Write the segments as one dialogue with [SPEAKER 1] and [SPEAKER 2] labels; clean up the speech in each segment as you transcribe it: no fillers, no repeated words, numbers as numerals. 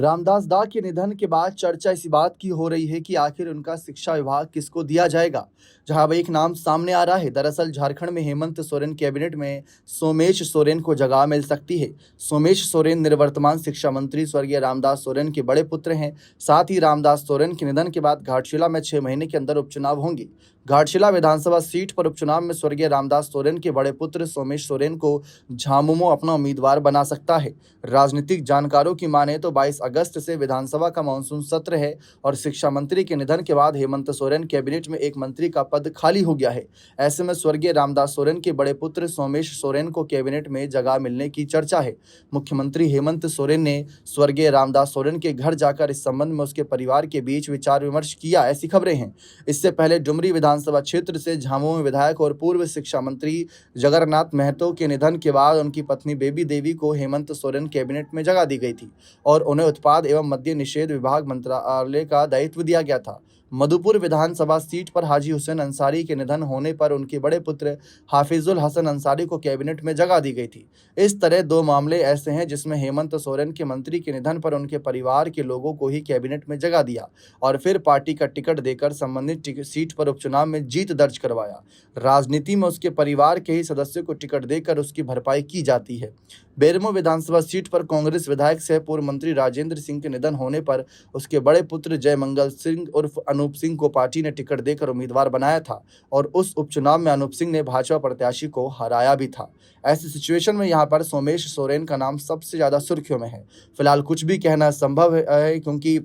[SPEAKER 1] रामदास दा के निधन के बाद चर्चा इसी बात की हो रही है कि आखिर उनका शिक्षा विभाग किसको दिया जाएगा। जहां अब एक नाम सामने आ रहा है। दरअसल झारखंड में हेमंत सोरेन कैबिनेट में सोमेश सोरेन को जगह मिल सकती है। सोमेश सोरेन निवर्तमान शिक्षा मंत्री स्वर्गीय रामदास सोरेन के बड़े पुत्र हैं। साथ ही रामदास सोरेन के निधन के बाद घाटशिला में 6 महीने के अंदर उपचुनाव होंगे। घाटशिला विधानसभा सीट पर उपचुनाव में स्वर्गीय रामदास सोरेन के बड़े पुत्र सोमेश सोरेन को झामुमो अपना उम्मीदवार बना सकता है। राजनीतिक जानकारों की माने तो 22 अगस्त से विधानसभा का मानसून सत्र है और शिक्षा मंत्री के निधन के बाद हेमंत सोरेन कैबिनेट में एक मंत्री का पद खाली हो गया है। ऐसे में स्वर्गीय रामदास सोरेन के बड़े पुत्र सोमेश सोरेन को कैबिनेट में जगह मिलने की चर्चा है। मुख्यमंत्री हेमंत सोरेन ने स्वर्गीय रामदास सोरेन के घर जाकर इस संबंध में उसके परिवार के बीच विचार विमर्श किया, ऐसी खबरें हैं। इससे पहले डुमरी विधानसभा क्षेत्र से झामुमो में विधायक और पूर्व शिक्षा मंत्री जगन्नाथ महतो के निधन के बाद उनकी पत्नी बेबी देवी को हेमंत सोरेन कैबिनेट में जगह दी गई थी और उन्हें उत्पाद एवं मद्य निषेध विभाग मंत्रालय का दायित्व दिया गया था। मधुपुर विधानसभा सीट पर हाजी हुसैन अंसारी के निधन होने पर उनके बड़े पुत्र हाफिजुल हसन अंसारी को कैबिनेट में जगह दी गई थी। इस तरह 2 मामले ऐसे हैं जिसमें हेमंत सोरेन के मंत्री के निधन पर उनके परिवार के लोगों को ही कैबिनेट में जगह दिया और फिर पार्टी का टिकट देकर संबंधित सीट पर उपचुनाव में जीत दर्ज करवाया। राजनीति में उसके परिवार के ही सदस्यों को टिकट देकर उसकी भरपाई की जाती है। बेरमो विधानसभा सीट पर कांग्रेस विधायक सह पूर्व मंत्री राजेंद्र सिंह के निधन होने पर उसके बड़े पुत्र जयमंगल सिंह उर्फ अनूप सिंह को पार्टी ने टिकट देकर उम्मीदवार बनाया था और उस उपचुनाव में अनूप सिंह ने भाजपा प्रत्याशी को हराया भी था। ऐसी सिचुएशन में यहाँ पर सोमेश सोरेन का नाम सबसे ज्यादा सुर्खियों में है। फिलहाल कुछ भी कहना संभव है क्योंकि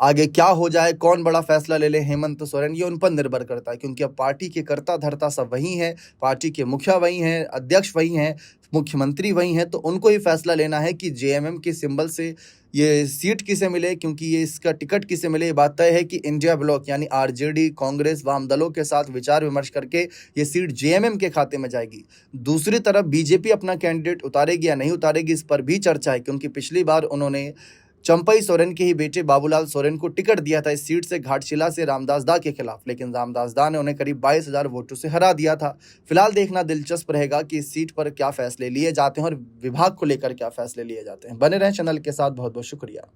[SPEAKER 1] आगे क्या हो जाए, कौन बड़ा फैसला ले ले हेमंत सोरेन, ये उन पर निर्भर करता है क्योंकि अब पार्टी के कर्ता धर्ता सब वही हैं, पार्टी के मुखिया वही हैं, अध्यक्ष वही हैं, मुख्यमंत्री वही हैं। तो उनको ही फैसला लेना है कि जेएमएम के सिंबल से ये सीट किसे मिले, क्योंकि ये इसका टिकट किसे मिले। ये बात तय है कि इंडिया ब्लॉक यानी आरजेडी, कांग्रेस, वाम दलों के साथ विचार विमर्श करके ये सीट जेएमएम के खाते में जाएगी। दूसरी तरफ बीजेपी अपना कैंडिडेट उतारेगी या नहीं उतारेगी, इस पर भी चर्चा है क्योंकि पिछली बार उन्होंने चंपई सोरेन के ही बेटे बाबूलाल सोरेन को टिकट दिया था इस सीट से घाटशिला से रामदास दा के खिलाफ, लेकिन रामदास दा ने उन्हें करीब 22,000 वोटों से हरा दिया था। फिलहाल देखना दिलचस्प रहेगा कि इस सीट पर क्या फैसले लिए जाते हैं और विभाग को लेकर क्या फैसले लिए जाते हैं। बने रहें चैनल के साथ। बहुत बहुत शुक्रिया।